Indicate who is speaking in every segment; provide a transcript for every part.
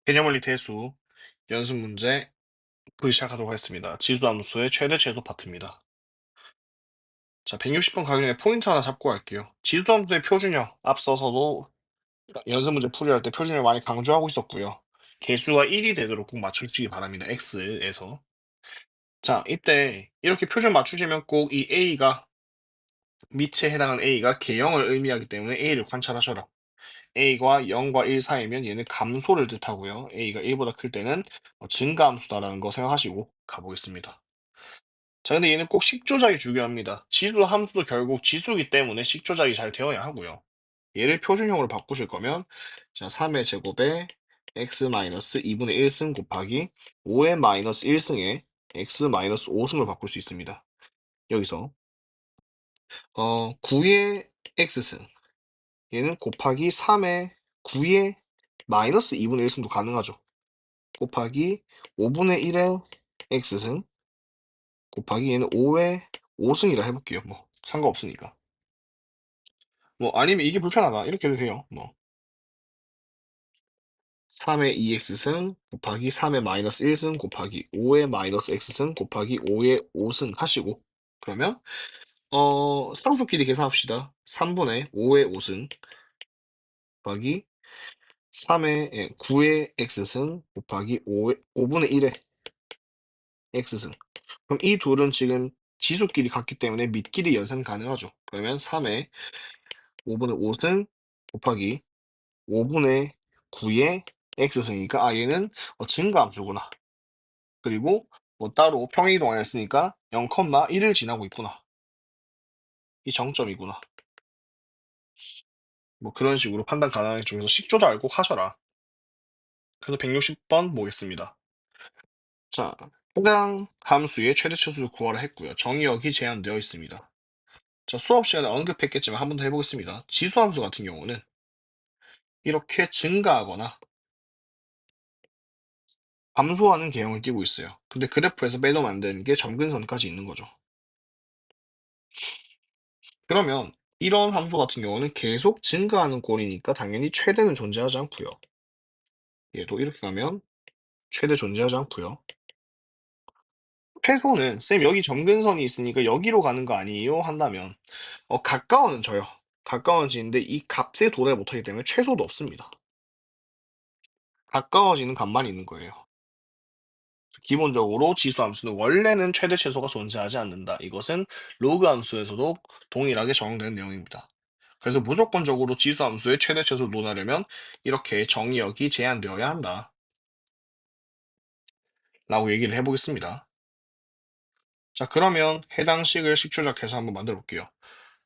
Speaker 1: 개념원리 대수 연습 문제 풀이 시작하도록 하겠습니다. 지수함수의 최대 최소 파트입니다. 자, 160번 가기 전에 포인트 하나 잡고 갈게요. 지수함수의 표준형 앞서서도 연습 문제 풀이할 때 표준형 많이 강조하고 있었고요. 개수가 1이 되도록 꼭 맞춰주시기 바랍니다. X에서. 자, 이때 이렇게 표준 맞추시면 꼭 이 A가 밑에 해당하는 A가 개형을 의미하기 때문에 A를 관찰하셔라. A가 0과 1 사이면 얘는 감소를 뜻하고요. A가 1보다 클 때는 증가함수다라는 거 생각하시고 가보겠습니다. 자, 근데 얘는 꼭 식조작이 중요합니다. 지수 함수도 결국 지수이기 때문에 식조작이 잘 되어야 하고요. 얘를 표준형으로 바꾸실 거면 자, 3의 제곱에 x-2분의 1승 곱하기 5의 마이너스 1승에 x-5승을 바꿀 수 있습니다. 여기서 9의 x승 얘는 곱하기 3의 9의 마이너스 2분의 1승도 가능하죠. 곱하기 5분의 1의 x승 곱하기 얘는 5의 5승이라 해볼게요. 뭐 상관없으니까. 뭐 아니면 이게 불편하다 이렇게 해도 돼요. 뭐 3의 2x승 곱하기 3의 마이너스 1승 곱하기 5의 마이너스 x승 곱하기 5의 5승 하시고 그러면 상수끼리 계산합시다. 3분의 5의 5승 곱하기 9의 x승 곱하기 5분의 1의 x승. 그럼 이 둘은 지금 지수끼리 같기 때문에 밑끼리 연산 가능하죠. 그러면 3의 5분의 5승 곱하기 5분의 9의 x승이니까 얘는 증가함수구나. 그리고 뭐 따로 평행이동 안 했으니까 0,1을 지나고 있구나. 이 정점이구나. 뭐 그런 식으로 판단 가능한 쪽에서 식조작을 꼭 하셔라. 그래서 160번 보겠습니다. 자, 해당 함수의 최대 차수를 구하라 했고요. 정의역이 제한되어 있습니다. 자, 수업 시간에 언급했겠지만 한 번 더 해보겠습니다. 지수함수 같은 경우는 이렇게 증가하거나 감소하는 개형을 띠고 있어요. 근데 그래프에서 빼놓으면 안 되는 게 점근선까지 있는 거죠. 그러면 이런 함수 같은 경우는 계속 증가하는 꼴이니까 당연히 최대는 존재하지 않고요. 얘도 이렇게 가면 최대 존재하지 않고요. 최소는 쌤 여기 점근선이 있으니까 여기로 가는 거 아니에요? 한다면 가까워는 져요. 가까워지는데 이 값에 도달 못하기 때문에 최소도 없습니다. 가까워지는 값만 있는 거예요. 기본적으로 지수 함수는 원래는 최대 최소가 존재하지 않는다. 이것은 로그 함수에서도 동일하게 적용되는 내용입니다. 그래서 무조건적으로 지수 함수의 최대 최소를 논하려면 이렇게 정의역이 제한되어야 한다. 라고 얘기를 해보겠습니다. 자, 그러면 해당 식을 식조작해서 한번 만들어 볼게요.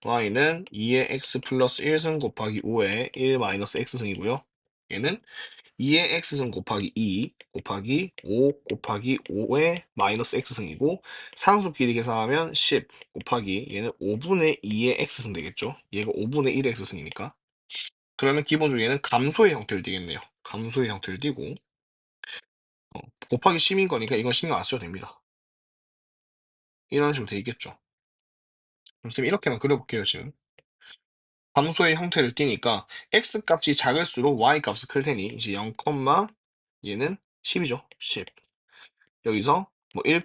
Speaker 1: y는 2의 x 플러스 1승 곱하기 5의 1 마이너스 x승이고요. 얘는 2의 x승 곱하기 2 곱하기 5 곱하기 5의 마이너스 x승이고 상수끼리 계산하면 10 곱하기 얘는 5분의 2의 x승 되겠죠. 얘가 5분의 1의 x승이니까. 그러면 기본적으로 얘는 감소의 형태를 띠겠네요. 감소의 형태를 띠고 곱하기 10인 거니까 이건 신경 안 써도 됩니다. 이런 식으로 돼 있겠죠. 그럼 쌤 이렇게만 그려볼게요. 지금 함수의 형태를 띠니까 x 값이 작을수록 y 값이 클 테니 이제 0, 얘는 10이죠. 10. 여기서 뭐 1,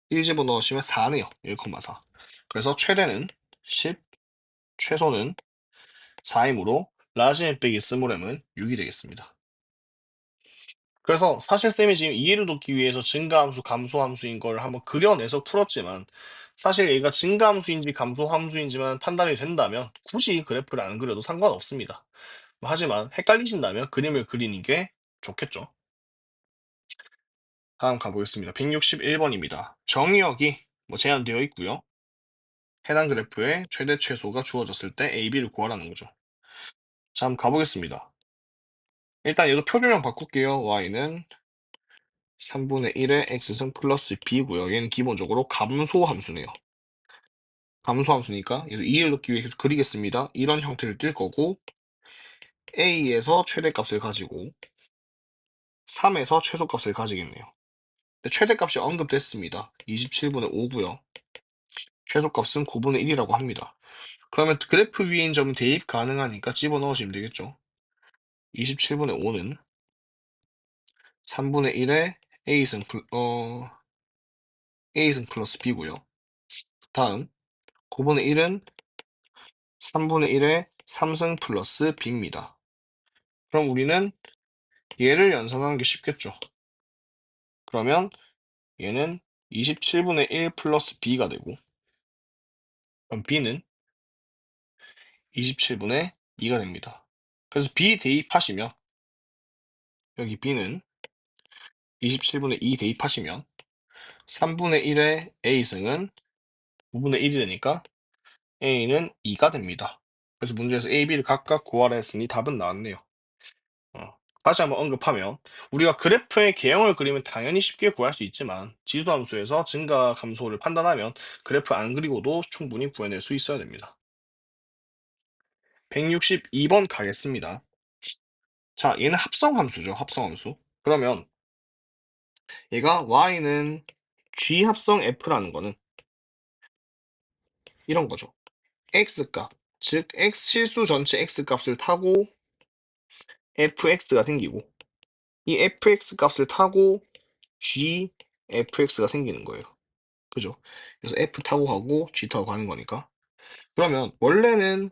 Speaker 1: 1 집어넣으시면 4네요. 1,4. 그래서 최대는 10, 최소는 4이므로 라지 빼기 스몰m은 6이 되겠습니다. 그래서 사실 쌤이 지금 이해를 돕기 위해서 증가함수, 감소함수인 걸 한번 그려내서 풀었지만 사실 얘가 증가함수인지 감소함수인지만 판단이 된다면 굳이 그래프를 안 그려도 상관없습니다. 하지만 헷갈리신다면 그림을 그리는 게 좋겠죠. 다음 가보겠습니다. 161번입니다. 정의역이 제한되어 있고요. 해당 그래프의 최대 최소가 주어졌을 때 A, B를 구하라는 거죠. 자, 한번 가보겠습니다. 일단 얘도 표준형 바꿀게요. Y는 3분의 1의 X승 플러스 B고요. 얘는 기본적으로 감소함수네요. 감소함수니까 얘도 이해를 돕기 위해서 그리겠습니다. 이런 형태를 띌 거고 A에서 최대값을 가지고 3에서 최소값을 가지겠네요. 최대값이 언급됐습니다. 27분의 5고요. 최소값은 9분의 1이라고 합니다. 그러면 그래프 위인 점은 대입 가능하니까 집어넣으시면 되겠죠. 27분의 5는 3분의 1의 a승 플러스 b고요. 다음 9분의 1은 3분의 1의 3승 플러스 b입니다. 그럼 우리는 얘를 연산하는 게 쉽겠죠. 그러면 얘는 27분의 1 플러스 b가 되고, 그럼 b는 27분의 2가 됩니다. 그래서 b 대입하시면, 여기 b는 27분의 2 대입하시면 3분의 1의 a승은 9분의 1이 되니까 a는 2가 됩니다. 그래서 문제에서 a, b를 각각 구하라 했으니 답은 나왔네요. 다시 한번 언급하면 우리가 그래프의 개형을 그리면 당연히 쉽게 구할 수 있지만 지수함수에서 증가 감소를 판단하면 그래프 안 그리고도 충분히 구해낼 수 있어야 됩니다. 162번 가겠습니다. 자, 얘는 합성함수죠. 합성함수. 그러면 얘가 y는 g 합성 f라는 거는 이런 거죠. x값, 즉 x 실수 전체 x값을 타고 fx가 생기고, 이 fx 값을 타고 g fx가 생기는 거예요. 그죠? 그래서 f 타고 가고 g 타고 가는 거니까. 그러면 원래는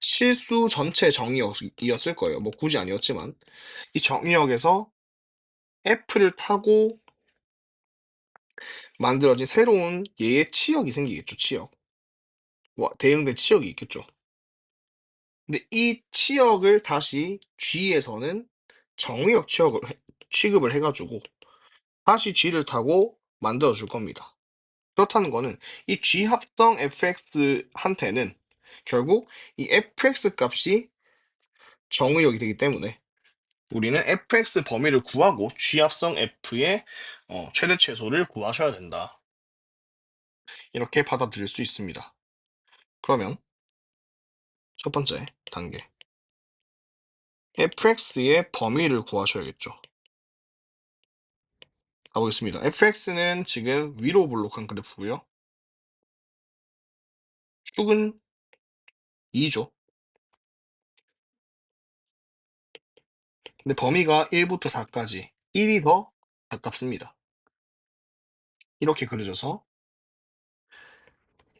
Speaker 1: 실수 전체 정의였을 거예요. 뭐 굳이 아니었지만 이 정의역에서 f를 타고 만들어진 새로운 얘의 치역이 생기겠죠. 치역. 뭐 대응된 치역이 있겠죠. 근데 이 치역을 다시 g에서는 정의역 취급을 해가지고 다시 g를 타고 만들어 줄 겁니다. 그렇다는 거는 이 g 합성 fx한테는 결국 이 fx 값이 정의역이 되기 때문에 우리는 fx 범위를 구하고 g 합성 f의 최대 최소를 구하셔야 된다. 이렇게 받아들일 수 있습니다. 그러면 첫 번째 단계 fx의 범위를 구하셔야겠죠. 가보겠습니다. fx는 지금 위로 볼록한 그래프고요. 축은 2죠. 근데 범위가 1부터 4까지 1이 더 가깝습니다. 이렇게 그려져서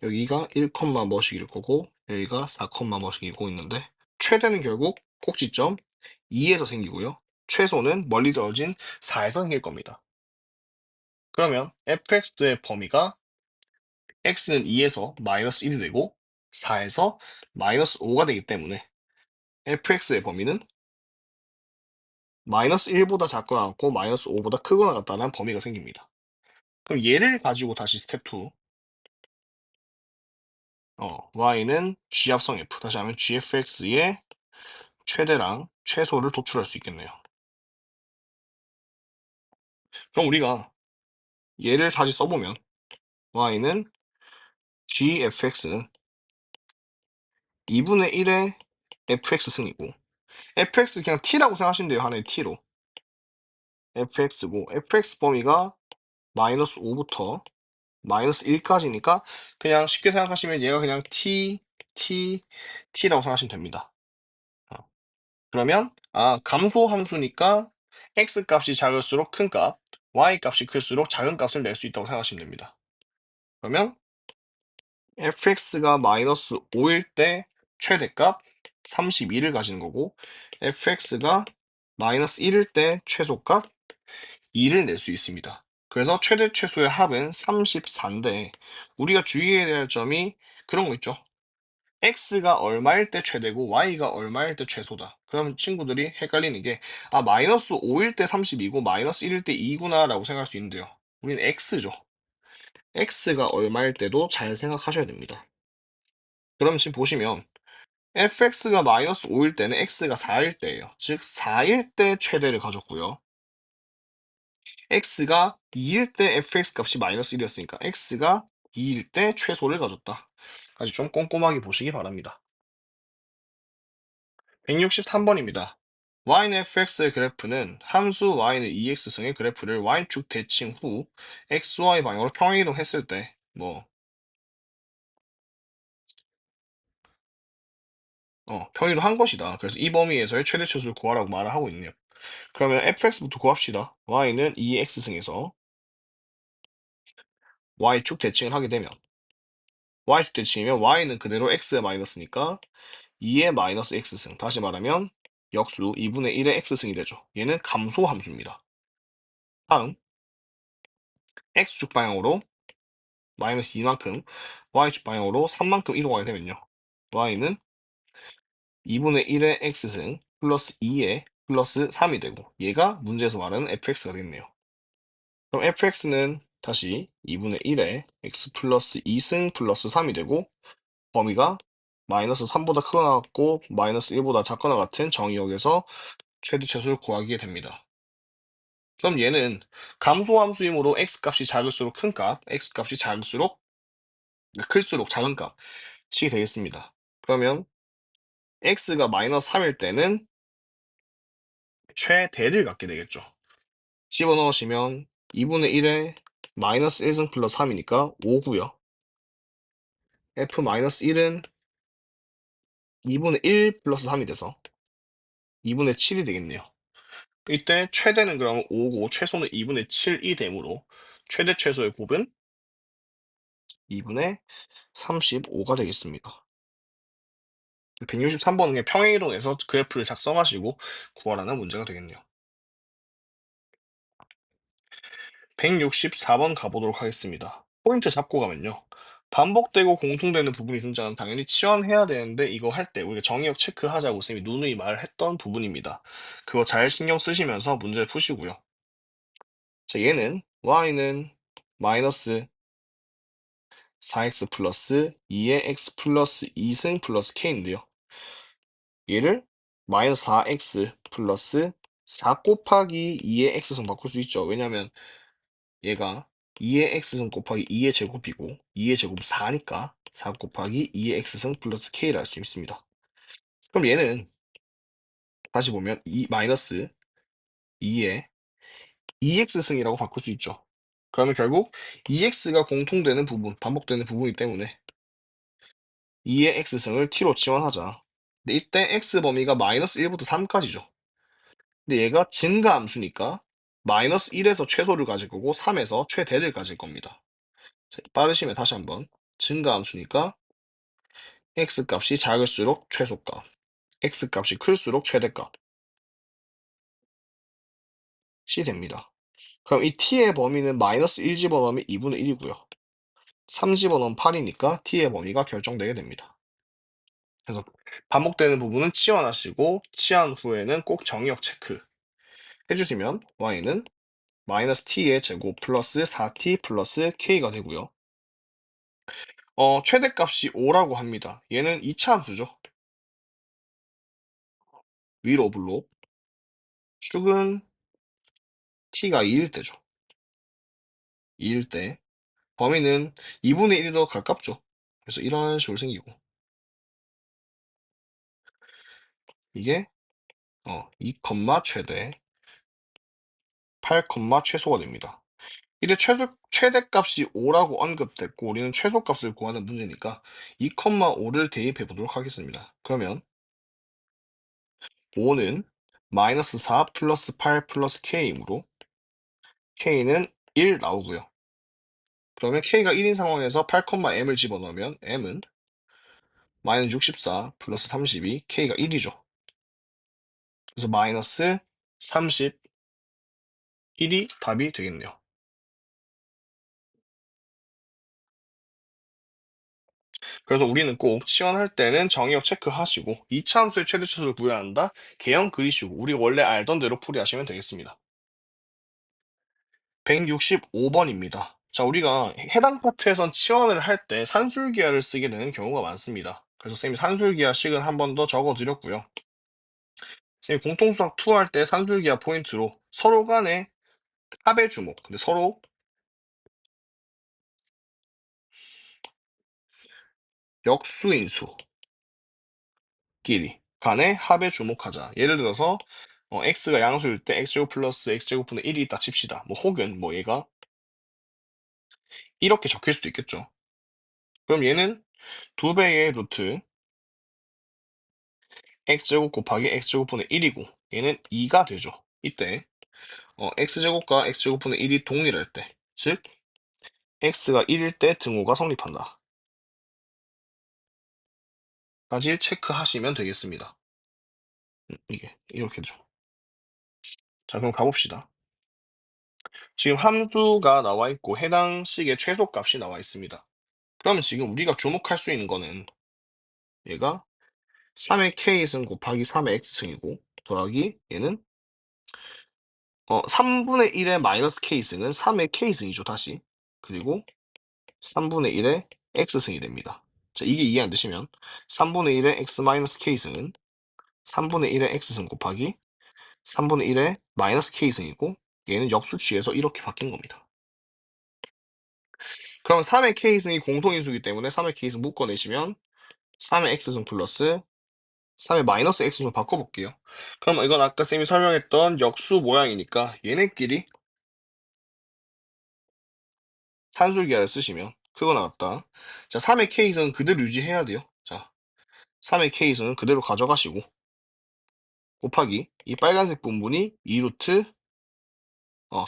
Speaker 1: 여기가 1, 뭐씩일 거고 여기가 4, 뭐씩이고 있는데 최대는 결국 꼭지점 2에서 생기고요. 최소는 멀리 떨어진 4에서 생길 겁니다. 그러면 fx의 범위가 x는 2에서 마이너스 1이 되고 4에서 마이너스 5가 되기 때문에 fx의 범위는 마이너스 1보다 작거나 같고 마이너스 5보다 크거나 같다는 범위가 생깁니다. 그럼 얘를 가지고 다시 스텝 2 y는 g합성 f 다시 하면 gfx의 최대랑 최소를 도출할 수 있겠네요. 그럼 우리가 얘를 다시 써보면 y는 gfx는 2분의 1의 fx 승이고 fx 그냥 t라고 생각하시면 돼요. 하나의 t로 fx고 fx 범위가 마이너스 5부터 마이너스 1까지니까 그냥 쉽게 생각하시면 얘가 그냥 t라고 생각하시면 됩니다. 그러면 감소 함수니까 x 값이 작을수록 큰 값, y 값이 클수록 작은 값을 낼 수 있다고 생각하시면 됩니다. 그러면 fx가 마이너스 5일 때 최대값 32를 가지는 거고 fx가 마이너스 1일 때 최소값 2를 낼 수 있습니다. 그래서 최대 최소의 합은 34인데 우리가 주의해야 할 점이 그런 거 있죠. x가 얼마일 때 최대고 y가 얼마일 때 최소다. 그럼 친구들이 헷갈리는 게 마이너스 5일 때 32고 마이너스 1일 때 2구나 라고 생각할 수 있는데요. 우리는 x죠. x가 얼마일 때도 잘 생각하셔야 됩니다. 그럼 지금 보시면 fx가 마이너스 5일 때는 x가 4일 때예요. 즉 4일 때 최대를 가졌고요. x가 2일 때 fx 값이 마이너스 1이었으니까 x가 2일 때 최소를 가졌다. 까지 좀 꼼꼼하게 보시기 바랍니다. 163번입니다. y는 fx의 그래프는 함수 y는 2x승의 그래프를 y축 대칭 후 xy 방향으로 평행이동했을 때 평행이동 한 것이다. 그래서 이 범위에서의 최대 최소를 구하라고 말을 하고 있네요. 그러면 fx부터 구합시다. y는 2x승에서 y축 대칭을 하게 되면 y축 대칭이면 y는 그대로 x의 마이너스니까 2의 마이너스 x승. 다시 말하면 역수 2분의 1의 x승이 되죠. 얘는 감소 함수입니다. 다음 x축 방향으로 마이너스 2만큼, y축 방향으로 3만큼 이동하게 되면요. y는 2분의 1의 x승 플러스 2의 플러스 3이 되고 얘가 문제에서 말하는 fx가 되겠네요. 그럼 fx는 다시 2분의 1의 x 플러스 2승 플러스 3이 되고 범위가 마이너스 3보다 크거나 같고 마이너스 1보다 작거나 같은 정의역에서 최대 최소를 구하게 됩니다. 그럼 얘는 감소함수이므로 x값이 작을수록 큰 값, x값이 작을수록 클수록 작은 값이 되겠습니다. 그러면 x가 마이너스 3일 때는 최대를 갖게 되겠죠. 집어넣으시면 2분의 1에 마이너스 1승 플러스 3이니까 5고요. f 마이너스 1은 2분의 1 플러스 3이 돼서 2분의 7이 되겠네요. 이때 최대는 그러면 5고 최소는 2분의 7이 되므로 최대 최소의 곱은 2분의 35가 되겠습니다. 163번은 평행이동에서 그래프를 작성하시고 구하라는 문제가 되겠네요. 164번 가보도록 하겠습니다. 포인트 잡고 가면요. 반복되고 공통되는 부분이 등장하면 당연히 치환해야 되는데 이거 할 때 우리가 정의역 체크하자고 쌤이 누누이 말했던 부분입니다. 그거 잘 신경 쓰시면서 문제를 푸시고요. 자, 얘는 y는 마이너스 4x 플러스 2의 x 플러스 2승 플러스 k인데요. 얘를 마이너스 4x 플러스 4 곱하기 2의 x승 바꿀 수 있죠. 왜냐면 얘가 2의 x승 곱하기 2의 제곱이고 2의 제곱 4니까 4 곱하기 2의 x승 플러스 k를 할 수 있습니다. 그럼 얘는 다시 보면 2 마이너스 2의 2x승이라고 바꿀 수 있죠. 그러면 결국 2x가 공통되는 부분, 반복되는 부분이기 때문에 2의 x승을 t로 치환하자. 근데 이때 x 범위가 마이너스 1부터 3까지죠. 근데 얘가 증가함수니까 마이너스 1에서 최소를 가질 거고 3에서 최대를 가질 겁니다. 자, 빠르시면 다시 한번 증가함수니까 x값이 작을수록 최소값, x값이 클수록 최대값이 됩니다. 그럼 이 t의 범위는 마이너스 1 집어넣으면 2분의 1이고요. 3 집어넣으면 8이니까 t의 범위가 결정되게 됩니다. 그래서 반복되는 부분은 치환하시고 치환 후에는 꼭 정의역 체크 해주시면 y는 마이너스 t의 제곱 플러스 4t 플러스 k가 되고요. 최대값이 5라고 합니다. 얘는 2차 함수죠. 위로 블록 축은 t가 2일 때죠. 2일 때 범위는 2분의 1이 더 가깝죠. 그래서 이런 식으로 생기고 이게 2, 최대 8, 최소가 됩니다. 이제 최대값이 5라고 언급됐고 우리는 최소값을 구하는 문제니까 2,5를 대입해 보도록 하겠습니다. 그러면 5는 마이너스 4 플러스 8 플러스 k이므로 k는 1 나오고요. 그러면 k가 1인 상황에서 8,m을 집어넣으면 m은 마이너스 64 플러스 32 k가 1이죠. 그래서 마이너스 31이 답이 되겠네요. 그래서 우리는 꼭 치환할 때는 정의역 체크하시고 2차 함수의 최대 치수를 구해야 한다. 개형 그리시고 우리 원래 알던 대로 풀이하시면 되겠습니다. 165번입니다. 자, 우리가 해당 파트에선 치환을 할 때 산술기하를 쓰게 되는 경우가 많습니다. 그래서 쌤이 산술기하 식은 한 번 더 적어드렸고요. 쌤이 공통수학 2 할 때 산술기하 포인트로 서로 간의 합의 주목, 근데 서로 역수인수 끼리 간의 합에 주목하자. 예를 들어서 x가 양수일 때 x제곱 플러스 x제곱분의 1이 있다 칩시다. 뭐 혹은 뭐 얘가 이렇게 적힐 수도 있겠죠. 그럼 얘는 2배의 루트 x제곱 곱하기 x제곱분의 1이고 얘는 2가 되죠. 이때 x제곱과 x제곱분의 1이 동일할 때, 즉 x가 1일 때 등호가 성립한다. 까지 체크하시면 되겠습니다. 이게 이렇게죠. 자, 그럼 가봅시다. 지금 함수가 나와 있고 해당 식의 최소값이 나와 있습니다. 그러면 지금 우리가 주목할 수 있는 거는 얘가 3의 k승 곱하기 3의 x승이고 더하기 얘는 3분의 1의 마이너스 k승은 3의 k승이죠, 다시. 그리고 3분의 1의 x승이 됩니다. 자, 이게 이해 안 되시면 3분의 1의 x 마이너스 k승은 3분의 1의 x승 곱하기 3분의 1의 마이너스 k승이고 얘는 역수 취해서 이렇게 바뀐 겁니다. 그러면 3의 k승이 공통인수이기 때문에 3의 k승 묶어내시면 3의 x승 플러스 3의 마이너스 x승 바꿔볼게요. 그럼 이건 아까 쌤이 설명했던 역수 모양이니까 얘네끼리 산술기하를 쓰시면 그거 나왔다. 자, 3의 k승은 그대로 유지해야 돼요. 자, 3의 k승은 그대로 가져가시고 곱하기 이 빨간색 부분이 2루트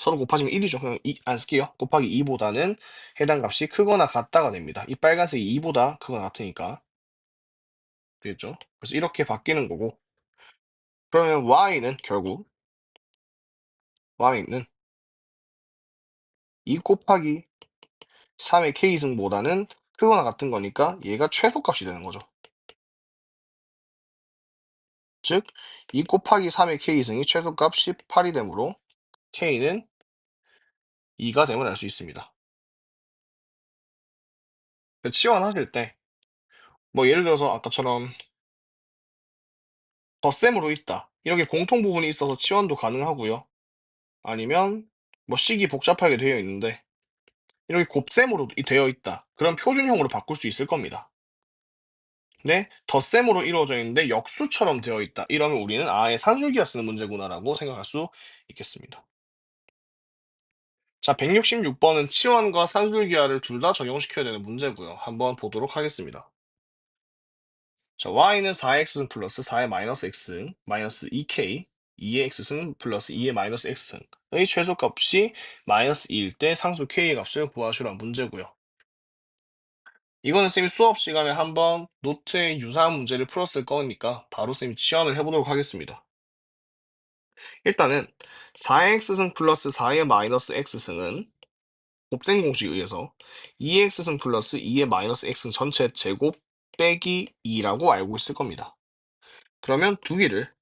Speaker 1: 서로 곱하시면 1이죠. 그냥 안 쓸게요. 곱하기 2보다는 해당 값이 크거나 같다가 됩니다. 이 빨간색이 2보다 크거나 같으니까 되겠죠. 그래서 이렇게 바뀌는 거고 그러면 y는 결국 y는 2 곱하기 3의 k승보다는 크거나 같은 거니까 얘가 최소값이 되는 거죠. 즉 2 곱하기 3의 k승이 최소값 18이 되므로 k는 2가 됨을 알 수 있습니다. 치환하실 때 뭐 예를 들어서 아까처럼 덧셈으로 있다. 이렇게 공통 부분이 있어서 치환도 가능하고요. 아니면 뭐 식이 복잡하게 되어 있는데 이렇게 곱셈으로 되어 있다. 그럼 표준형으로 바꿀 수 있을 겁니다. 근데 덧셈으로 이루어져 있는데 역수처럼 되어 있다. 이러면 우리는 아예 산술기하 쓰는 문제구나라고 생각할 수 있겠습니다. 자, 166번은 치환과 산술기하를 둘 다 적용시켜야 되는 문제고요. 한번 보도록 하겠습니다. 자, y는 4x승 플러스 4의 마이너스 x승 마이너스 2k 2의 x승 플러스 2의 마이너스 x승의 최소값이 마이너스 2일 때 상수 k의 값을 구하시라는 문제고요. 이거는 쌤이 수업 시간에 한번 노트에 유사한 문제를 풀었을 거니까 바로 쌤이 치환을 해보도록 하겠습니다. 일단은 4x승 플러스 4의 마이너스 x승은 곱셈 공식에 의해서 2x승 플러스 2의 마이너스 x승 전체 제곱 빼기 2라고 알고 있을 겁니다. 그러면 두 개를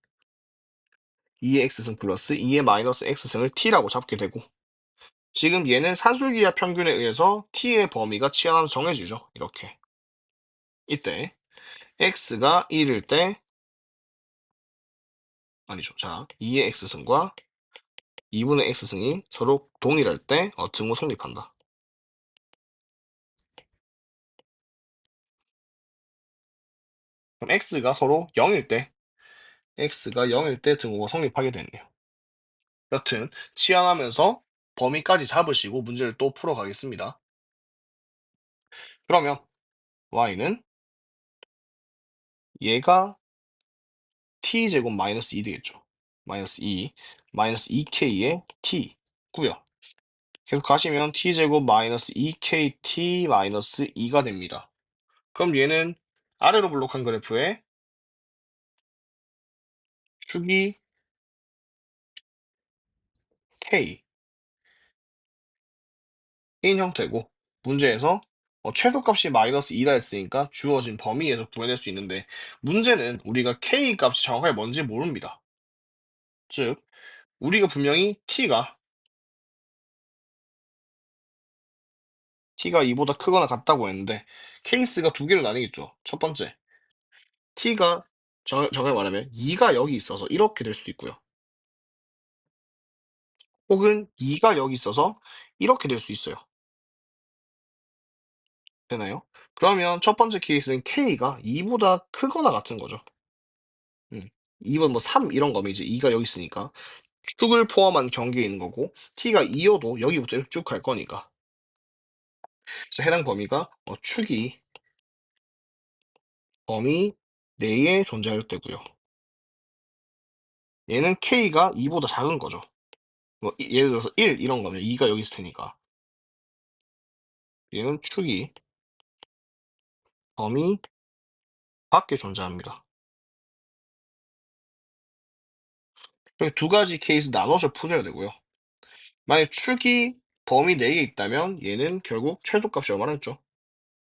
Speaker 1: 2의 x승 플러스 2의 마이너스 x승을 t라고 잡게 되고 지금 얘는 산술기하 평균에 의해서 t의 범위가 치환하면서 정해지죠. 이렇게. 이때 x가 1일 때 아니죠. 자, 2의 x승과 2분의 x승이 서로 동일할 때 등호 성립한다. 그럼 x가 0일 때 등호가 성립하게 됐네요. 여튼 치환하면서 범위까지 잡으시고 문제를 또 풀어가겠습니다. 그러면 y는 얘가 t제곱 마이너스 2 되겠죠. 마이너스 2, 마이너스 2k의 t고요. 계속 가시면 t제곱 마이너스 2kt 마이너스 2가 됩니다. 그럼 얘는 아래로 블록한 그래프에 축이 k인 형태고 문제에서 최소값이 마이너스 2라 했으니까 주어진 범위에서 구해낼 수 있는데 문제는 우리가 k 값이 정확하게 뭔지 모릅니다. 즉 우리가 분명히 t가 2보다 크거나 같다고 했는데 케이스가 두 개로 나뉘겠죠. 첫 번째 t가 정확히 말하면 2가 여기 있어서 이렇게 될 수도 있고요. 혹은 2가 여기 있어서 이렇게 될 수 있어요. 되나요? 그러면 첫 번째 케이스는 k가 2보다 크거나 같은 거죠. 2번 뭐 3 이런 거면 이제 2가 여기 있으니까 축을 포함한 경계에 있는 거고 t가 2여도 여기부터 이렇게 쭉 갈 거니까 그래서 해당 범위가 축이 범위 내에 존재할 때고요. 얘는 k가 2보다 작은 거죠. 뭐 예를 들어서 1 이런 거면 2가 여기 있을 테니까. 얘는 축이 범위 밖에 존재합니다. 두 가지 케이스 나눠서 풀어야 되고요. 만약 축이 범위 내에 있다면 얘는 결국 최소값이 얼마나 했죠?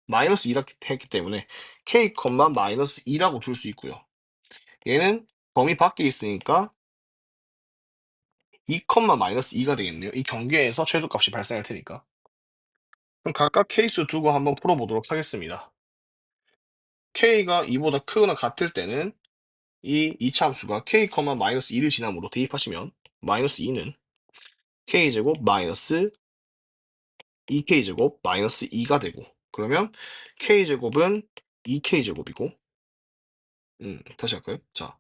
Speaker 1: 마이너스 2라 했기 때문에 k, 마이너스 2라고 둘 수 있고요. 얘는 범위 밖에 있으니까 2, 마이너스 2가 되겠네요. 이 경계에서 최소값이 발생할 테니까. 그럼 각각 케이스 두고 한번 풀어보도록 하겠습니다. k가 2보다 크거나 같을 때는 이 이차함수가 k, 마이너스 2를 지남으로 대입하시면 마이너스 2는 k제곱 마이너스 2k제곱 마이너스 2가 되고, 그러면 k제곱은 2k제곱이고 다시 할까요? 자,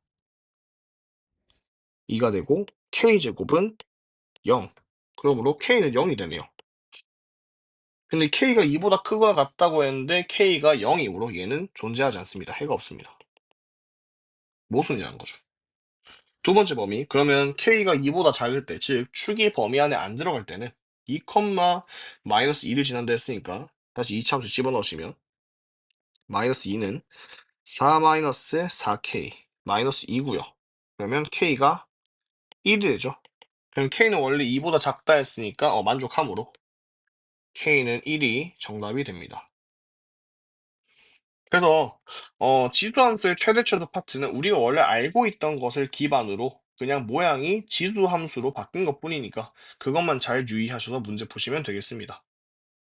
Speaker 1: 2가 되고 k제곱은 0. 그러므로 k는 0이 되네요. 근데 k가 2보다 크거나 같다고 했는데 k가 0이므로 얘는 존재하지 않습니다. 해가 없습니다. 모순이라는 거죠. 두 번째 범위, 그러면 k가 2보다 작을 때, 즉 축이 범위 안에 안 들어갈 때는 2, 마이너스 2를 지난다 했으니까 다시 이차함수 집어넣으시면 마이너스 2는 4 마이너스 4k 마이너스 2고요. 그러면 k가 1이 되죠. 그럼 k는 원래 2보다 작다 했으니까 만족함으로 k는 1이 정답이 됩니다. 그래서 지수함수의 최대최소 파트는 우리가 원래 알고 있던 것을 기반으로 그냥 모양이 지수함수로 바뀐 것뿐이니까 그것만 잘 유의하셔서 문제 푸시면 되겠습니다.